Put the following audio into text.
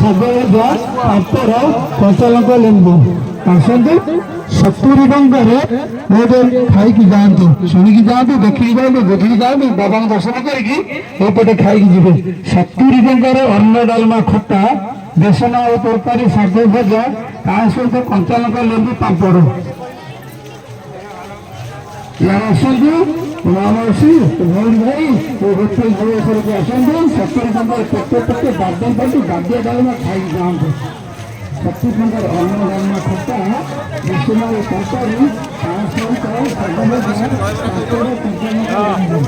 ଶାଗ ପାମ୍ପଡ଼ କଞ୍ଚାଲଙ୍କା ଲେମ୍ବୁ ଆସନ୍ତୁ 70 ଟଙ୍କାରେ ଗୋଟେ ଖାଇକି ଯାଆନ୍ତୁ ଶୁଣିକି ଯାଆନ୍ତୁ ଦେଖିକି ଯାଆନ୍ତୁ ଦେଖିକି ଯାଆନ୍ତୁ ବାବାଙ୍କ ଦର୍ଶନ କରିକି ଏପଟେ ଖାଇକି ଯିବେ 70 ଟଙ୍କାରେ ଅନ୍ନ ଡାଲମା ଖଟା ବେସନ ଆଉ ତରକାରୀ ଶାଗ ଭଜା ତା ସହିତ କଞ୍ଚାଲଙ୍କା ଲେମ୍ବୁ ପାମ୍ପଡ଼ ଆସନ୍ତୁ ମାଉସୀ ଭଉଣୀ ଭାଇ ହୋଟେଲ ଭୁବନେଶ୍ୱରକୁ ଆସନ୍ତୁ 70 ଟଙ୍କାରେ ପେଟେ ବାଦାମ ପାଟି ବାଦିଆ ଡାଲମା ଖାଇକି ଯାଆନ୍ତୁ 70 ଟଙ୍କାରେ ଅନ୍ନ ଡାଲମା ଖଟା ବେସନ ଆଉ ତରକାରୀ ତା ସହିତ ଶାଗ ଭଜା ପାମ୍ପଡ଼ କଞ୍ଚାଲଙ୍କା ଲେମ୍ବୁ ଆସନ୍ତୁ 70 ଟଙ୍କାରେ ଖାଇକି ଯାଆନ୍ତୁ।